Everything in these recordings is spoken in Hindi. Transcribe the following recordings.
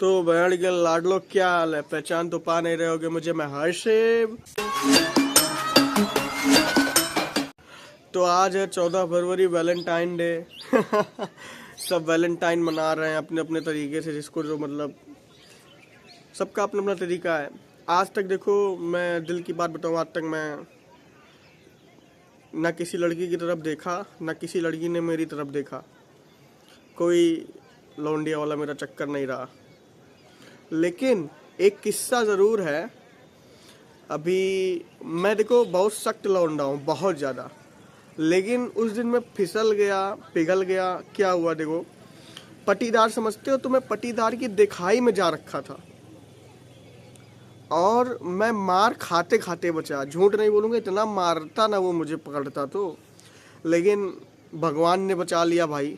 तो बहन के लाडलो, क्या हाल है? पहचान तो पा नहीं रहे होगे मुझे, मैं हर्षिव। तो आज है 14 फरवरी, वैलेंटाइन डे। सब वैलेंटाइन मना रहे हैं अपने अपने तरीके से, जिसको जो मतलब सबका अपना अपना तरीका है। आज तक देखो, मैं दिल की बात बताऊँ, आज तक मैं ना किसी लड़की की तरफ देखा, ना किसी लड़की ने मेरी तरफ देखा। कोई लौंडिया वाला मेरा चक्कर नहीं रहा। लेकिन एक किस्सा ज़रूर है। अभी मैं देखो बहुत सख्त लौंडा हूँ, बहुत ज़्यादा। लेकिन उस दिन मैं फिसल गया, पिघल गया। क्या हुआ देखो, पटीदार समझते हो? तो मैं पटीदार की दिखाई में जा रखा था और मैं मार खाते खाते बचा। झूठ नहीं बोलूँगा, इतना मारता ना वो मुझे पकड़ता तो, लेकिन भगवान ने बचा लिया भाई।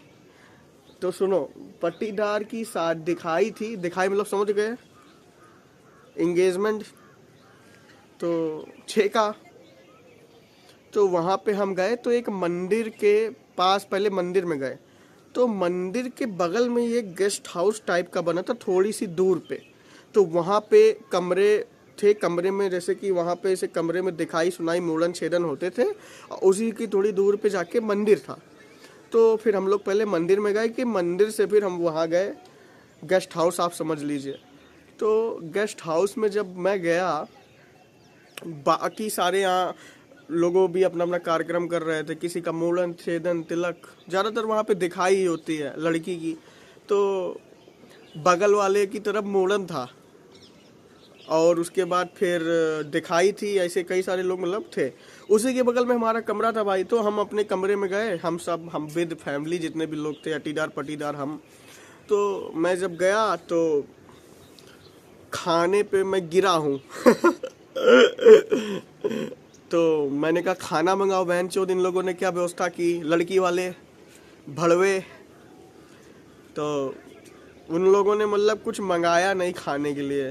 तो सुनो, पटीदार की साथ दिखाई थी, दिखाई मतलब समझ गए, एंगेजमेंट। तो छेका। तो वहाँ पे हम गए, तो एक मंदिर के पास, पहले मंदिर में गए, तो मंदिर के बगल में ये गेस्ट हाउस टाइप का बना था, थोड़ी सी दूर पे। तो वहाँ पे कमरे थे, कमरे में जैसे कि वहाँ पे ऐसे कमरे में दिखाई सुनाई मूड़न छेदन होते थे, और उसी की थोड़ी दूर पे जाके मंदिर था। तो फिर हम लोग पहले मंदिर में गए, कि मंदिर से फिर हम वहाँ गए गेस्ट हाउस, आप समझ लीजिए। तो गेस्ट हाउस में जब मैं गया, बाकी सारे यहाँ लोगों भी अपना अपना कार्यक्रम कर रहे थे, किसी का मूड़न छेदन तिलक, ज़्यादातर वहाँ पे दिखाई ही होती है लड़की की। तो बगल वाले की तरफ मूड़न था, और उसके बाद फिर दिखाई थी, ऐसे कई सारे लोग मतलब थे। उसी के बगल में हमारा कमरा था भाई। तो हम अपने कमरे में गए, हम विद फैमिली जितने भी लोग थे, अटीदार पटीदार हम। तो मैं जब गया तो खाने पे मैं गिरा हूँ। तो मैंने कहा खाना मंगाओ। बहन चोद, इन लोगों ने क्या व्यवस्था की, लड़की वाले भड़वे। तो उन लोगों ने मतलब कुछ मंगाया नहीं खाने के लिए।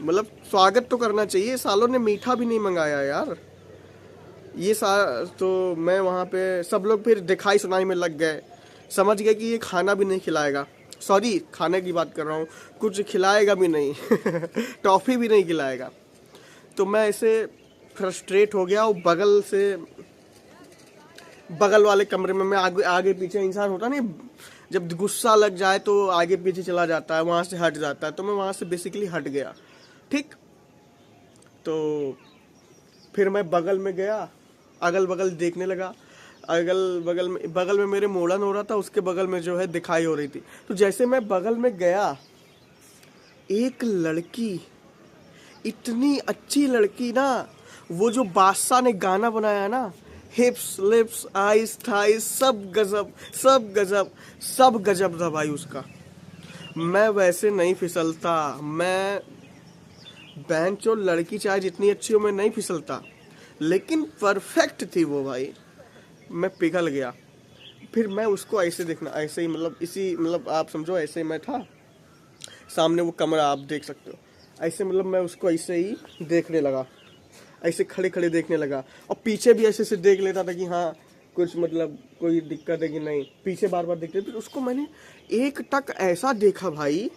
मतलब स्वागत तो करना चाहिए, सालों ने मीठा भी नहीं मंगाया यार। तो मैं वहाँ पे, सब लोग फिर दिखाई सुनाई में लग गए, समझ गए कि ये खाना भी नहीं खिलाएगा। सॉरी, खाने की बात कर रहा हूँ, कुछ खिलाएगा भी नहीं। टॉफ़ी भी नहीं खिलाएगा। तो मैं ऐसे फ्रस्ट्रेट हो गया, और बगल वाले कमरे में मैं आगे आगे पीछे, इंसान होता नहीं, जब गुस्सा लग जाए तो आगे पीछे चला जाता है, वहाँ से हट जाता है। तो मैं वहाँ से बेसिकली हट गया। ठीक। तो फिर मैं बगल में गया, अगल बगल देखने लगा। बगल में मेरे मोड़न हो रहा था, उसके बगल में जो है दिखाई हो रही थी। तो जैसे मैं बगल में गया, एक लड़की, इतनी अच्छी लड़की ना, वो जो बादशाह ने गाना बनाया ना, हिप्स लिप्स आइस थाइस, सब गजब, सब गजब, सब गजब था भाई उसका। मैं वैसे नहीं फिसलता, मैं बेंचो लड़की चाहे जितनी अच्छी हो, मैं नहीं फिसलता, लेकिन परफेक्ट थी वो भाई। मैं पिघल गया। फिर मैं उसको ऐसे देखना, ऐसे ही मतलब इसी मतलब आप समझो, ऐसे ही मैं था, सामने वो कमरा आप देख सकते हो, ऐसे मतलब मैं उसको ऐसे ही देखने लगा, ऐसे खड़े खड़े देखने लगा, और पीछे भी ऐसे से देख लेता था कि हाँ कुछ मतलब कोई दिक्कत है कि नहीं, पीछे बार बार देखते। फिर उसको मैंने एक टक ऐसा देखा भाई,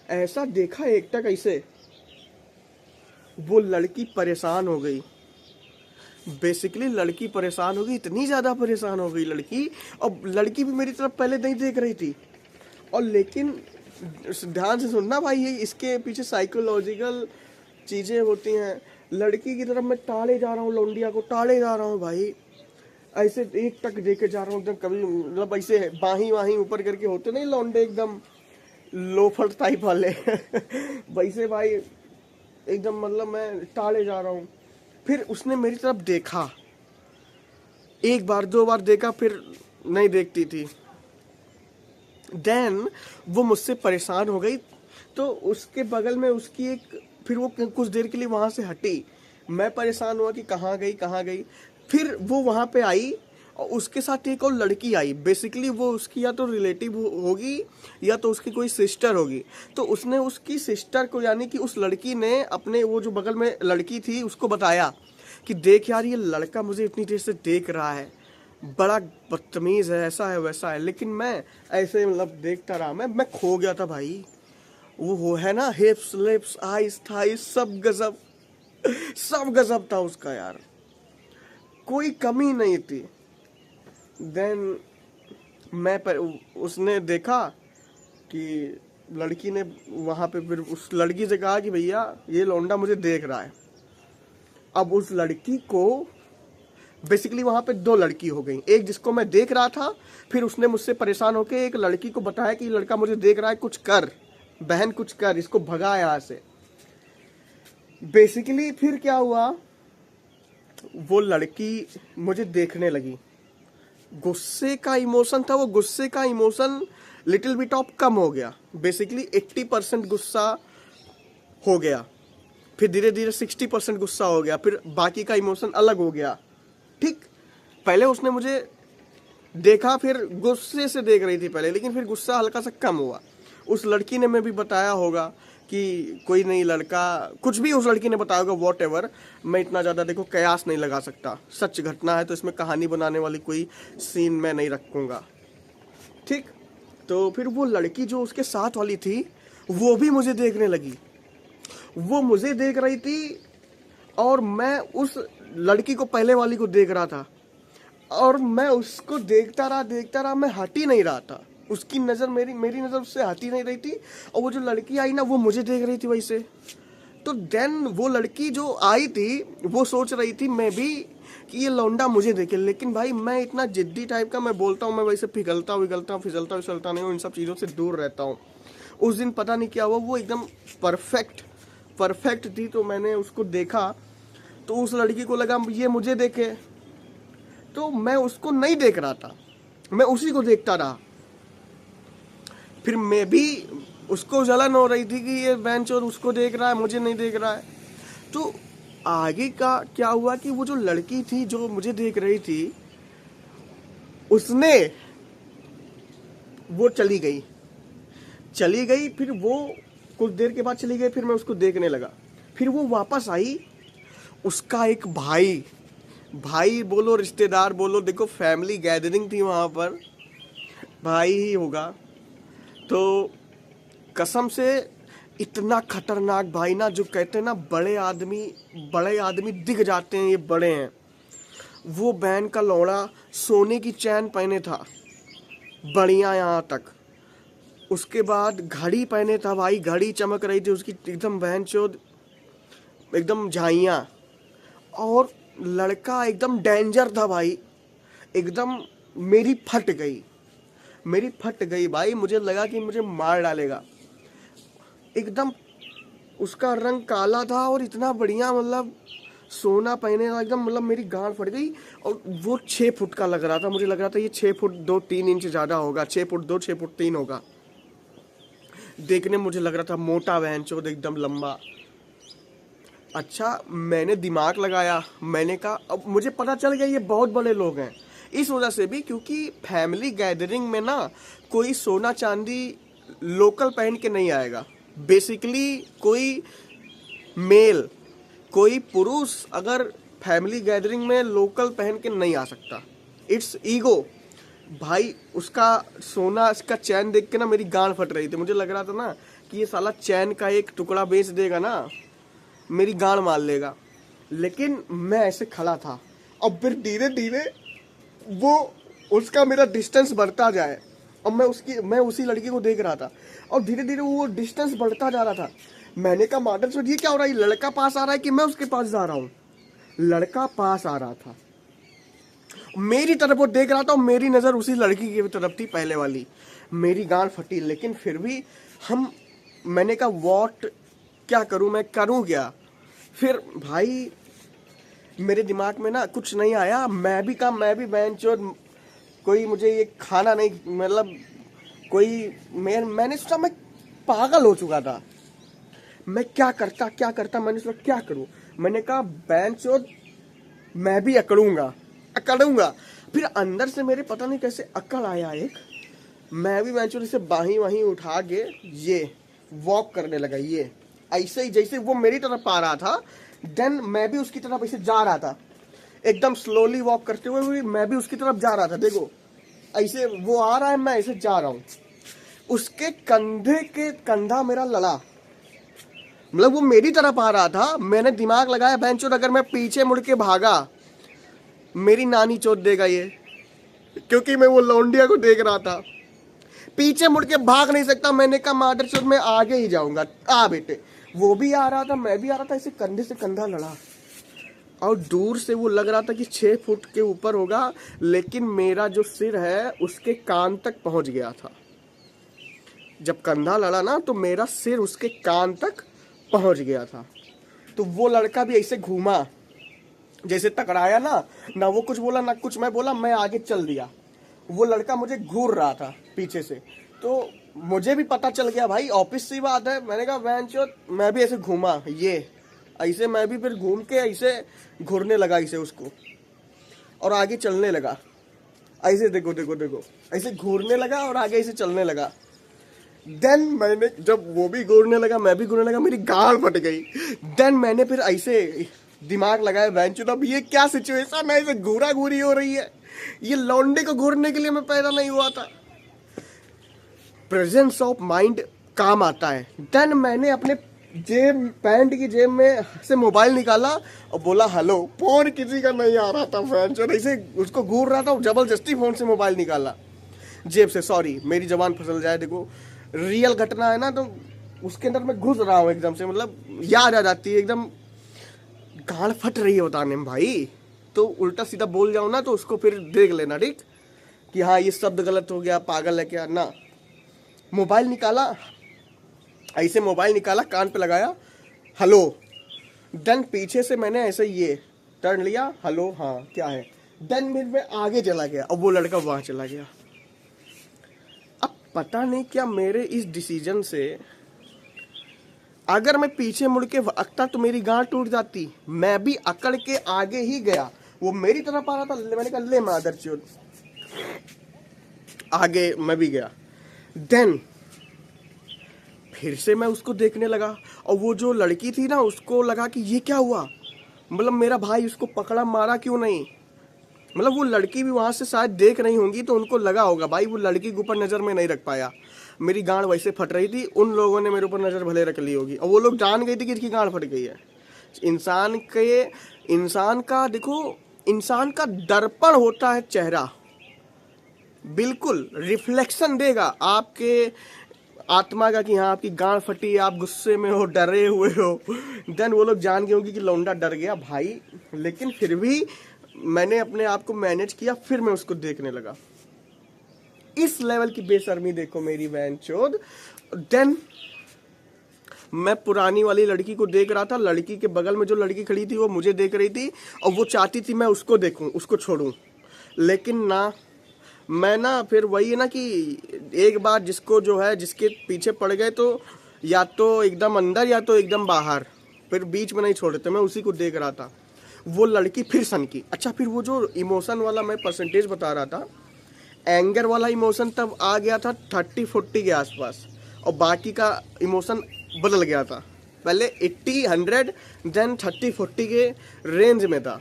ऐसा देखा एक टक ऐसे, वो लड़की परेशान हो गई। बेसिकली लड़की परेशान हो गई, इतनी ज़्यादा परेशान हो गई लड़की। और लड़की भी मेरी तरफ पहले नहीं देख रही थी, और लेकिन ध्यान से सुनना भाई, ये इसके पीछे साइकोलॉजिकल चीज़ें होती हैं। लड़की की तरफ मैं टाले जा रहा हूँ, लौंडिया को टाले जा रहा हूँ भाई, ऐसे एक टक देखे जा रहा हूँ एकदम, कभी मतलब ऐसे बाही वाही ऊपर करके होते नहीं लौंडे, एकदम लोफर टाइप वाले। वैसे भाई एकदम मतलब मैं टाले जा रहा हूँ। फिर उसने मेरी तरफ देखा, एक बार दो बार देखा, फिर नहीं देखती थी। देन वो मुझसे परेशान हो गई, तो उसके बगल में उसकी एक, फिर वो कुछ देर के लिए वहाँ से हटी। मैं परेशान हुआ कि कहाँ गई कहाँ गई। फिर वो वहाँ पे आई, और उसके साथ एक और लड़की आई। बेसिकली वो उसकी या तो रिलेटिव होगी, या तो उसकी कोई सिस्टर होगी। तो उसने उसकी सिस्टर को, यानी कि उस लड़की ने अपने वो जो बगल में लड़की थी उसको बताया कि देख यार, ये लड़का मुझे इतनी देर से देख रहा है, बड़ा बदतमीज है, ऐसा है वैसा है। लेकिन मैं ऐसे मतलब देखता रहा, मैं खो गया था भाई। वो है ना, हिप्स लिप्स आइस थाइस सब गजब, सब गजब था उसका यार, कोई कमी नहीं थी। देन उसने देखा कि लड़की ने वहां पे, फिर उस लड़की से कहा कि भैया ये लौंडा मुझे देख रहा है। अब उस लड़की को बेसिकली वहां पे दो लड़की हो गई, एक जिसको मैं देख रहा था, फिर उसने मुझसे परेशान होकर एक लड़की को बताया कि लड़का मुझे देख रहा है, कुछ कर बहन, कुछ कर, इसको भगा यहाँ से। बेसिकली फिर क्या हुआ, वो लड़की मुझे देखने लगी, गुस्से का इमोशन था, वो गुस्से का इमोशन लिटिल बिट ऑफ कम हो गया, बेसिकली 80% गुस्सा हो गया, फिर धीरे धीरे 60% गुस्सा हो गया, फिर बाकी का इमोशन अलग हो गया। ठीक, पहले उसने मुझे देखा, फिर गुस्से से देख रही थी पहले, लेकिन फिर गुस्सा हल्का सा कम हुआ। उस लड़की ने मैं भी बताया होगा कि कोई नहीं लड़का, कुछ भी उस लड़की ने बताया होगा, वॉट एवर, मैं इतना ज़्यादा देखो कयास नहीं लगा सकता, सच घटना है तो इसमें कहानी बनाने वाली कोई सीन मैं नहीं रखूँगा। ठीक, तो फिर वो लड़की जो उसके साथ वाली थी वो भी मुझे देखने लगी, वो मुझे देख रही थी और मैं उस लड़की को, पहले वाली को देख रहा था, और मैं उसको देखता रहा, मैं हट ही नहीं रहा था, उसकी नज़र मेरी नज़र उससे हटी नहीं रही थी, और वो जो लड़की आई ना वो मुझे देख रही थी वैसे। तो देन वो लड़की जो आई थी वो सोच रही थी मैं भी कि ये लौंडा मुझे देखे, लेकिन भाई मैं इतना जिद्दी टाइप का, मैं बोलता हूँ, मैं वैसे पिघलता फिसलता नहीं हूँ, इन सब चीज़ों से दूर रहता हूँ। उस दिन पता नहीं क्या हुआ, वो एकदम परफेक्ट थी, तो मैंने उसको देखा, तो उस लड़की को लगा ये मुझे देखे, तो मैं उसको नहीं देख रहा था, मैं उसी को देखता रहा। फिर मैं भी, उसको जलन हो रही थी कि ये बेंचोर उसको देख रहा है, मुझे नहीं देख रहा है। तो आगे का क्या हुआ कि वो जो लड़की थी जो मुझे देख रही थी, उसने, वो चली गई, फिर वो कुछ देर के बाद चली गई, फिर मैं उसको देखने लगा, फिर वो वापस आई, उसका एक भाई बोलो रिश्तेदार बोलो, देखो फैमिली गैदरिंग थी वहाँ पर, भाई ही होगा, तो कसम से इतना खतरनाक भाई ना, जो कहते हैं ना बड़े आदमी दिख जाते हैं, ये बड़े हैं। वो बहन का लौड़ा सोने की चैन पहने था बढ़िया यहाँ तक, उसके बाद घड़ी पहने था भाई, घड़ी चमक रही थी उसकी एकदम बहनचोद, एकदम झाइयाँ, और लड़का एकदम डेंजर था भाई, एकदम मेरी फट गई भाई, मुझे लगा कि मुझे मार डालेगा। एकदम उसका रंग काला था और इतना बढ़िया, मतलब सोना पहने था एकदम, मतलब मेरी गांड फट गई। और वो 6 फुट का लग रहा था, मुझे लग रहा था ये 6 फुट 2-3 इंच ज़्यादा होगा, 6 फुट 2 6 फुट 3 होगा। देखने मुझे लग रहा था मोटा बहनचोद, एकदम लंबा। अच्छा, मैंने दिमाग लगाया, मैंने कहा अब मुझे पता चल गया ये बहुत बड़े लोग हैं, इस वजह से भी क्योंकि फैमिली गैदरिंग में ना कोई सोना चांदी लोकल पहन के नहीं आएगा। बेसिकली कोई मेल, कोई पुरुष अगर फैमिली गैदरिंग में लोकल पहन के नहीं आ सकता, इट्स ईगो भाई। उसका सोना, इसका चैन देख के ना मेरी गांड फट रही थी, मुझे लग रहा था ना कि ये साला चैन का एक टुकड़ा बेच देगा ना, मेरी गांड मार लेगा। लेकिन मैं ऐसे खड़ा था, अब फिर धीरे धीरे वो उसका मेरा डिस्टेंस बढ़ता जाए, और मैं उसी लड़की को देख रहा था, और धीरे धीरे वो डिस्टेंस बढ़ता जा रहा था। मैंने कहा माडर सो ये क्या हो रहा है, लड़का पास आ रहा है कि मैं उसके पास जा रहा हूँ। लड़का पास आ रहा था, मेरी तरफ वो देख रहा था, और मेरी नज़र उसी लड़की की तरफ थी पहले वाली। मेरी गांड फटी, लेकिन फिर भी मैंने कहा वॉट, क्या करूँ, मैं करूँ क्या। फिर भाई मेरे दिमाग में ना कुछ नहीं आया, मैं भी बेंचोर, कोई मुझे ये खाना नहीं, मतलब कोई मैंने सोचा मैं पागल हो चुका था, मैं क्या करता, मैंने सोचा क्या करूं। मैंने कहा बेंचोर मैं भी अकड़ूंगा। फिर अंदर से मेरे पता नहीं कैसे अकड़ आया एक, मैं भी बेंचोर इसे बाही वहीं उठा के ये वॉक करने लगा, ये ऐसे ही जैसे वो मेरी तरफ आ रहा था, देन मैं भी उसकी तरफ ऐसे जा रहा था, एकदम स्लोली वॉक करते हुए मैं भी उसकी तरफ जा रहा था। देखो ऐसे वो आ रहा है, मैं ऐसे जा रहा हूँ। उसके कंधे के कंधा मेरा लड़ा, मतलब वो मेरी तरफ आ रहा था, मैंने दिमाग लगाया बेंचों, अगर मैं पीछे मुड़ के भागा मेरी नानी चोट देगा ये, क्योंकि मैं वो लौंडिया को देख रहा था, पीछे मुड़ के भाग नहीं सकता। मैंने कहा मादर चोट मैं आगे ही जाऊंगा, आ बेटे। वो भी आ रहा था, मैं भी आ रहा था, इसे कंधे से कंधा लड़ा और दूर से वो लग रहा था कि 6 फुट के ऊपर होगा, लेकिन मेरा जो सिर है उसके कान तक पहुंच गया था। जब कंधा लड़ा ना तो मेरा सिर उसके कान तक पहुंच गया था। तो वो लड़का भी ऐसे घूमा, जैसे टकराया ना, ना वो कुछ बोला ना कुछ मैं बोला, मैं आगे चल दिया। वो लड़का मुझे घूर रहा था पीछे से, तो मुझे भी पता चल गया भाई, ऑफिस सी बात है। मैंने कहा वैनचोद, मैं भी ऐसे घूमा, ये ऐसे मैं भी फिर घूम के ऐसे घूरने लगा इसे उसको, और आगे चलने लगा। ऐसे देखो देखो देखो, ऐसे घूरने लगा और आगे ऐसे चलने लगा। देन मैंने, जब वो भी घूरने लगा मैं भी घूरने लगा, मेरी गाल फट गई। देन मैंने फिर ऐसे दिमाग लगाया, बेंचो अब ये क्या सिचुएशन है, ऐसे घूरा घूरी हो रही है, ये लौंडे को घूरने के लिए मैं पैदा नहीं हुआ था। प्रेजेंस ऑफ माइंड काम आता है। देन मैंने अपने जेब, पैंट की जेब में से मोबाइल निकाला और बोला हेलो। फोन किसी का नहीं आ रहा था, बेंचो ऐसे उसको घूर रहा था, जबरदस्ती फोन से मोबाइल निकाला जेब से। सॉरी मेरी जबान फिसल जाए, देखो रियल घटना है ना, तो उसके अंदर मैं घुस रहा हूँ एकदम से, मतलब याद आ जाती है एकदम, गाल फट रही है बताने में भाई। तो उल्टा सीधा बोल जाऊँ ना तो उसको फिर देख लेना, ठीक, कि हाँ ये शब्द गलत हो गया, पागल है क्या ना। मोबाइल निकाला, ऐसे मोबाइल निकाला, कान पे लगाया, हेलो। देन पीछे से मैंने ऐसे ये टर्न लिया, हेलो हाँ क्या है। देन फिर मैं आगे चला गया और वो लड़का वहां चला गया। अब पता नहीं क्या मेरे इस डिसीजन से, अगर मैं पीछे मुड़ के भागता तो मेरी गांठ टूट जाती। मैं भी अकड़ के आगे ही गया, वो मेरी तरफ आ रहा था, मैंने कहा ले मादर चोद, आगे मैं भी गया। देन फिर से मैं उसको देखने लगा, और वो जो लड़की थी ना उसको लगा कि ये क्या हुआ, मतलब मेरा भाई उसको पकड़ा मारा क्यों नहीं। मतलब वो लड़की भी वहां से शायद देख रही होंगी, तो उनको लगा होगा भाई वो लड़की के ऊपर नजर में नहीं रख पाया। मेरी गांड वैसे फट रही थी, उन लोगों ने मेरे ऊपर नजर भले रख ली होगी, और वो लोग जान गए थे कि इसकी गांड फट गई है। इंसान का देखो, इंसान का दर्पण होता है चेहरा, बिल्कुल रिफ्लेक्शन देगा आपके आत्मा का कि हाँ आपकी गांड फटी है, आप गुस्से में हो, डरे हुए हो। देन वो लोग जान गए होंगे कि लौंडा डर गया भाई। लेकिन फिर भी मैंने अपने आप को मैनेज किया, फिर मैं उसको देखने लगा। इस लेवल की बेशर्मी देखो मेरी बहन चोद। देन मैं पुरानी वाली लड़की को देख रहा था, लड़की के बगल में जो लड़की खड़ी थी वो मुझे देख रही थी, और वो चाहती थी मैं उसको देखूं, उसको छोड़ूं, लेकिन ना, मैं ना फिर वही है ना कि एक बार जिसको जो है जिसके पीछे पड़ गए तो या तो एकदम अंदर या तो एकदम बाहर, फिर बीच में नहीं छोड़ते। मैं उसी को देख रहा था, वो लड़की फिर सनकी। अच्छा, फिर वो जो इमोशन वाला मैं परसेंटेज बता रहा था, एंगर वाला इमोशन तब आ गया था 30-40 के आसपास, और बाकी का इमोशन बदल गया था। पहले 80-100, देन 30-40 के रेंज में था।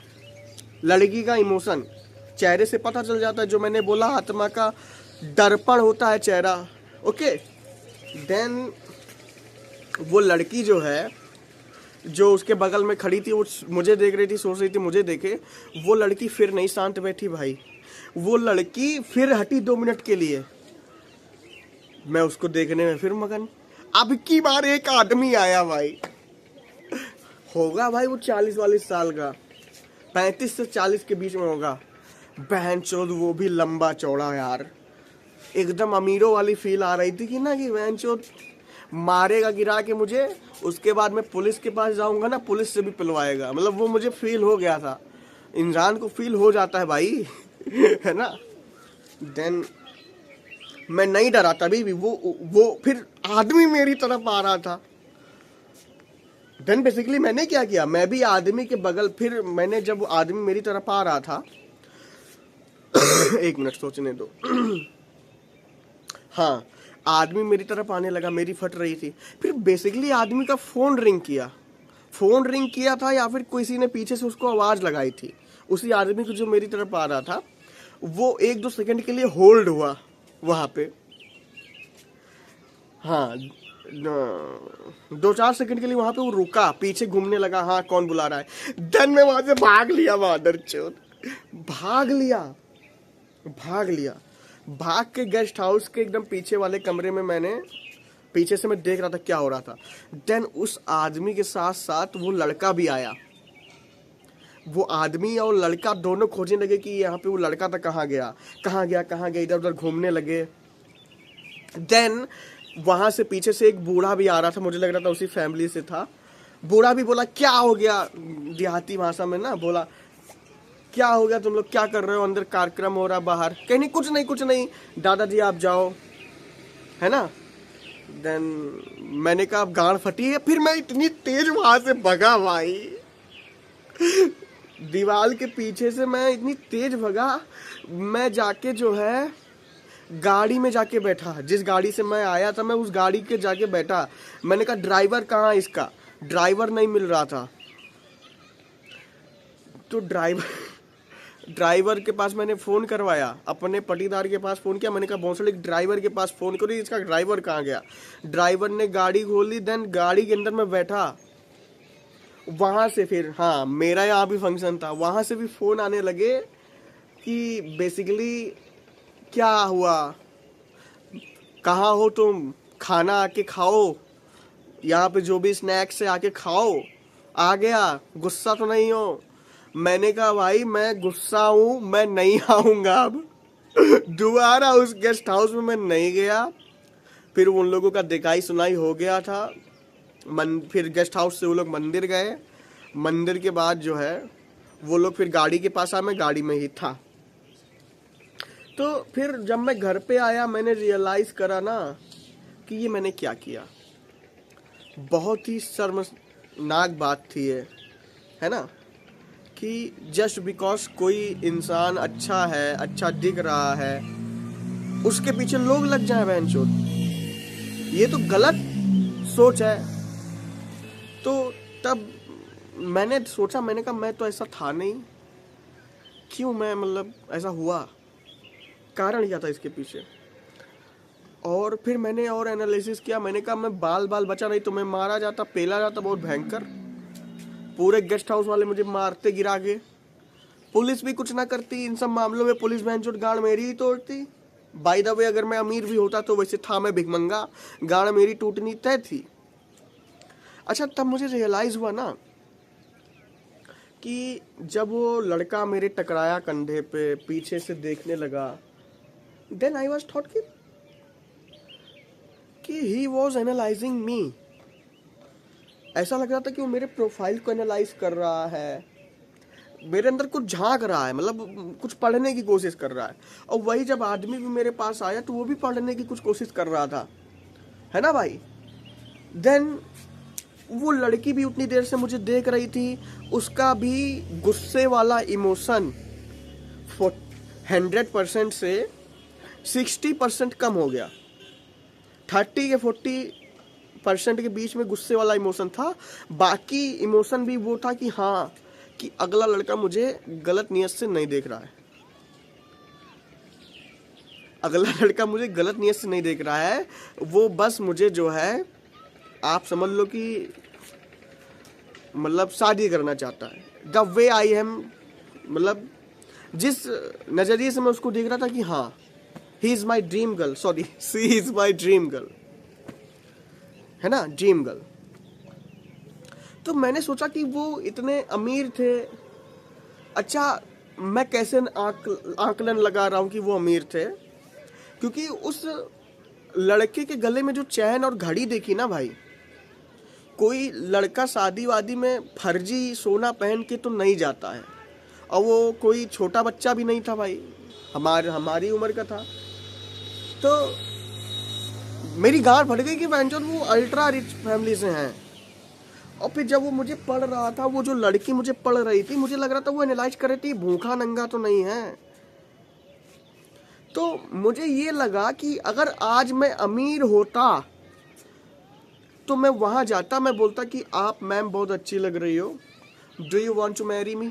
लड़की का इमोशन चेहरे से पता चल जाता है, जो मैंने बोला आत्मा का दर्पण होता है चेहरा, ओके। देन वो लड़की जो है, जो उसके बगल में खड़ी थी, वो मुझे देख रही थी, सोच रही थी मुझे देखे। वो लड़की फिर नहीं शांत बैठी भाई, वो लड़की फिर हटी 2 मिनट के लिए। मैं उसको देखने में फिर मगन। अब की बार एक आदमी आया भाई, होगा भाई वो 40-40 साल का, 35 से 40 के बीच में होगा। बहन चोद वो भी लंबा चौड़ा यार, एकदम अमीरों वाली फील आ रही थी कि ना कि बहन चोद मारेगा गिरा के मुझे, उसके बाद मैं पुलिस के पास जाऊंगा ना, पुलिस से भी पिलवाएगा। मतलब वो मुझे फील हो गया था, इंसान को फील हो जाता है भाई है ना। देन मैं नहीं डरा तभी भी, वो फिर आदमी मेरी तरफ आ रहा था। देन बेसिकली मैंने क्या किया, मैं भी आदमी के बगल, फिर मैंने जब आदमी मेरी तरफ आ रहा था एक मिनट सोचने दो हाँ, आदमी मेरी तरफ आने लगा, मेरी फट रही थी। फिर बेसिकली आदमी का फोन रिंग किया था, या फिर किसी ने पीछे से उसको आवाज लगाई थी। उसी आदमी को जो मेरी तरफ आ रहा था, वो 1-2 सेकंड के लिए होल्ड हुआ वहां पे। हाँ, 2-4 सेकंड के लिए वहां पे वो रुका, पीछे घूमने लगा, हाँ कौन बुला रहा है। देन मैं वहां से भाग लिया, मादरचोद, भाग लिया, भाग लिया। भाग के गेस्ट हाउस के एकदम पीछे वाले कमरे में मैंने पीछे से मैं देख रहा था क्या हो रहा था। देन उस आदमी के साथ साथ वो लड़का भी आया। वो आदमी और लड़का दोनों खोजने लगे कि यहाँ पे वो लड़का था, कहाँ गया कहाँ गया कहाँ गया, इधर उधर घूमने लगे। देन वहां से पीछे से एक बूढ़ा भी आ रहा था, मुझे लग रहा था उसी फैमिली से था। बूढ़ा भी बोला क्या हो गया, देहाती भाषा में ना बोला, क्या हो गया, तुम लोग क्या कर रहे हो, अंदर कार्यक्रम हो रहा बाहर। कहीं नहीं, कुछ नहीं कुछ नहीं, दादाजी आप जाओ, है ना। देन मैंने कहा अब गांड फटी है। फिर मैं इतनी तेज वहां से भगा भाई, दीवार के पीछे से मैं इतनी तेज भगा, मैं जाके जो है गाड़ी में जाके बैठा। जिस गाड़ी से मैं आया था मैं उस गाड़ी के जाके बैठा। मैंने कहा ड्राइवर कहाँ है इसका, ड्राइवर नहीं मिल रहा था। तो ड्राइवर के पास मैंने फ़ोन करवाया, अपने पटीदार के पास फ़ोन किया। मैंने कहा भोसड़ी ड्राइवर के पास फ़ोन करो, इसका ड्राइवर कहाँ गया। ड्राइवर ने गाड़ी खोली, देन गाड़ी के अंदर मैं बैठा। वहाँ से फिर, हाँ मेरा यहाँ भी फंक्शन था, वहाँ से भी फ़ोन आने लगे कि बेसिकली क्या हुआ, कहाँ हो तुम, खाना आके खाओ, यहाँ पे जो भी स्नैक्स है आके खाओ। आ गया, गुस्सा तो नहीं हो। मैंने कहा भाई मैं गुस्सा हूँ, मैं नहीं आऊँगा अब। दोबारा उस गेस्ट हाउस में मैं नहीं गया। फिर उन लोगों का दिखाई सुनाई हो गया था। फिर गेस्ट हाउस से वो लोग मंदिर गए। मंदिर के बाद जो है वो लोग फिर गाड़ी के पास आए, मैं गाड़ी में ही था। तो फिर जब मैं घर पे आया मैंने रियलाइज़ करा ना कि ये मैंने क्या किया। बहुत ही शर्मनाक बात थी ये, है ना, कि जस्ट बिकॉज कोई इंसान अच्छा है, अच्छा दिख रहा है, उसके पीछे लोग लग जाए बहनचोद, ये तो गलत सोच है। तो तब मैंने सोचा, मैंने कहा मैं तो ऐसा था नहीं, क्यों मैं मतलब ऐसा हुआ, कारण क्या था इसके पीछे। और फिर मैंने और एनालिसिस किया। मैंने कहा मैं बाल बचा नहीं तो मैं मारा जाता, पेला जाता बहुत भयंकर। पूरे गेस्ट हाउस वाले मुझे मारते गिरा के, पुलिस भी कुछ ना करती इन सब मामलों में। पुलिस बहनचोद गाड़ मेरी ही तोड़ती। बाय द वे अगर मैं अमीर भी होता तो वैसे था मैं भिखमंगा, गाड़ मेरी टूटनी तय थी। अच्छा, तब मुझे रियलाइज हुआ ना कि जब वो लड़का मेरे टकराया कंधे पे, पीछे से देखने लगा, देन आई वाज थॉट कि ही वॉज एनालाइजिंग मी। ऐसा लग रहा था कि वो मेरे प्रोफाइल को एनालाइज कर रहा है, मेरे अंदर कुछ झांक रहा है, मतलब कुछ पढ़ने की कोशिश कर रहा है। और वही जब आदमी भी मेरे पास आया तो वो भी पढ़ने की कुछ कोशिश कर रहा था, है ना भाई। देन वो लड़की भी उतनी देर से मुझे देख रही थी, उसका भी गुस्से वाला इमोशन 100% से 60% कम हो गया। 30 के 40% के बीच में गुस्से वाला इमोशन था। बाकी इमोशन भी वो था कि हाँ, कि अगला लड़का मुझे गलत नियत से नहीं देख रहा है, अगला लड़का मुझे गलत नियत से नहीं देख रहा है, वो बस मुझे जो है आप समझ लो कि मतलब शादी करना चाहता है। द वे आई एम, मतलब जिस नजरिए से मैं उसको देख रहा था कि हाँ, he is my dream girl, sorry she is my dream girl, है ना, ड्रीम गर्ल। तो मैंने सोचा कि वो इतने अमीर थे। अच्छा, मैं कैसे आकलन लगा रहा हूँ कि वो अमीर थे, क्योंकि उस लड़के के गले में जो चैन और घड़ी देखी ना भाई, कोई लड़का शादी वादी में फर्जी सोना पहन के तो नहीं जाता है। और वो कोई छोटा बच्चा भी नहीं था भाई, हमारी उम्र का था। तो मेरी गांड फट गई कि वो अल्ट्रा रिच फैमिली से हैं। और फिर जब वो मुझे पढ़ रहा था, वो जो लड़की मुझे पढ़ रही थी, मुझे लग रहा था वो एनालाइज कर रही थी भूखा नंगा तो नहीं है। तो मुझे ये लगा कि अगर आज मैं अमीर होता तो मैं वहां जाता, मैं बोलता कि आप मैम बहुत अच्छी लग रही हो, do you want to marry me.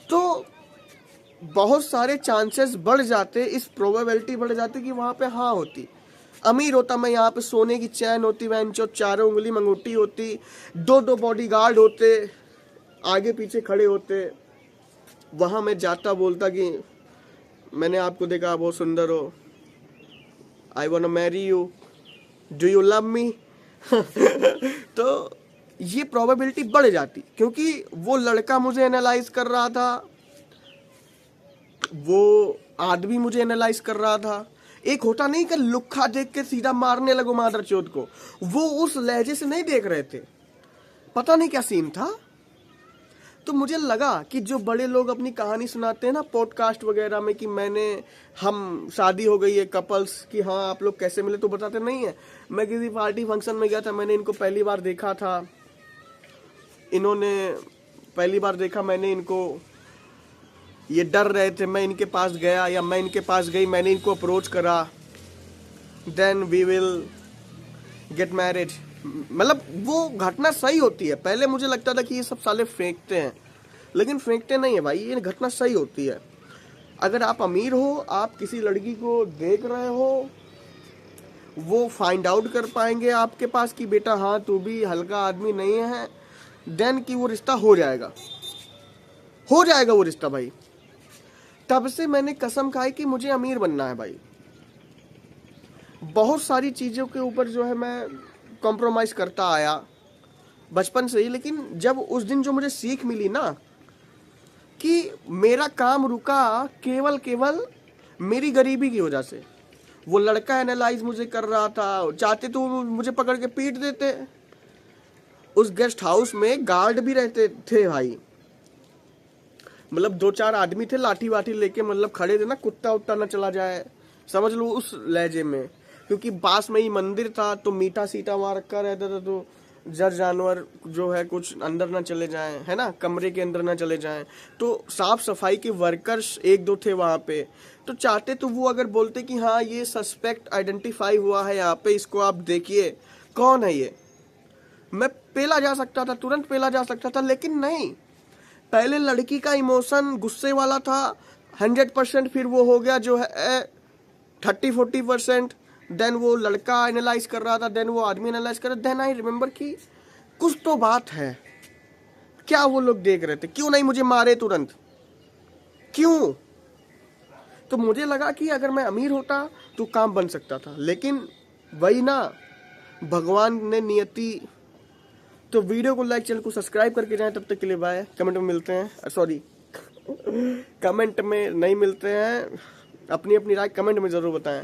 तो बहुत सारे चांसेस बढ़ जाते, इस प्रोबेबिलिटी बढ़ जाती कि वहां पे हाँ होती। अमीर होता मैं यहाँ पे सोने की चैन होती, बेंचो 4 उंगली मंगूटी होती, 2 बॉडीगार्ड होते, आगे पीछे खड़े होते, वहां मैं जाता बोलता कि मैंने आपको देखा, बहुत सुंदर हो, I want marry you, do you love me. तो ये प्रोबेबिलिटी बढ़ जाती, क्योंकि वो लड़का मुझे एनालाइज कर रहा था, वो आदमी मुझे एनालाइज कर रहा था। एक होता नहीं कि लुक्खा देख के सीधा मारने लगो मादर चोद को, वो उस लहजे से नहीं देख रहे थे, पता नहीं क्या सीन था। तो मुझे लगा कि जो बड़े लोग अपनी कहानी सुनाते हैं ना पॉडकास्ट वगैरह में, कि हम शादी हो गई है कपल्स की, हाँ आप लोग कैसे मिले, तो बताते नहीं है। मैं किसी पार्टी फंक्शन में गया था, मैंने इनको पहली बार देखा था, इन्होंने पहली बार देखा मैंने इनको, ये डर रहे थे, मैं इनके पास गया या मैं इनके पास गई, मैंने इनको अप्रोच करा, then we will get married. मतलब वो घटना सही होती है। पहले मुझे लगता था कि ये सब साले फेंकते हैं, लेकिन फेंकते नहीं है भाई, ये घटना सही होती है। अगर आप अमीर हो, आप किसी लड़की को देख रहे हो, वो फाइंड आउट कर पाएंगे आपके पास कि बेटा हाँ तू भी हल्का आदमी नहीं है, देन कि वो रिश्ता हो जाएगा वो रिश्ता भाई। तब से मैंने कसम खाई कि मुझे अमीर बनना है भाई। बहुत सारी चीज़ों के ऊपर जो है मैं कॉम्प्रोमाइज़ करता आया बचपन से ही, लेकिन जब उस दिन जो मुझे सीख मिली ना कि मेरा काम रुका केवल मेरी गरीबी की वजह से। वो लड़का एनालाइज मुझे कर रहा था, चाहते तो मुझे पकड़ के पीट देते। उस गेस्ट हाउस में गार्ड भी रहते थे भाई, मतलब 2-4 आदमी थे लाठी वाठी लेके, मतलब खड़े थे ना, कुत्ता उत्ता ना चला जाए, समझ लो उस लहजे में। क्योंकि पास में ही मंदिर था, तो मीठा सीटा वहाँ रखा रहता था, तो जर जानवर जो है कुछ अंदर ना चले जाएं, है ना, कमरे के अंदर ना चले जाएं। तो साफ सफाई के वर्कर्स 1-2 थे वहाँ पे, तो चाहते तो वो अगर बोलते कि हाँ ये सस्पेक्ट आइडेंटिफाई हुआ है यहाँ पे, इसको आप देखिए कौन है ये, मैं पेला जा सकता था, तुरंत पेला जा सकता था, लेकिन नहीं। पहले लड़की का इमोशन गुस्से वाला था 100%, फिर वो हो गया जो है 30-40%, देन वो लड़का एनालाइज कर रहा था, देन वो आदमी एनालाइज कर रहा था, देन आई रिमेम्बर कि कुछ तो बात है, क्या वो लोग देख रहे थे, क्यों नहीं मुझे मारे तुरंत, क्यों। तो मुझे लगा कि अगर मैं अमीर होता तो काम बन सकता था, लेकिन वही ना, भगवान ने नियति। तो वीडियो को लाइक, चैनल को सब्सक्राइब करके जाएं। तब तक के लिए बाय। कमेंट में मिलते हैं, सॉरी कमेंट में नहीं मिलते हैं, अपनी अपनी राय कमेंट में ज़रूर बताएं।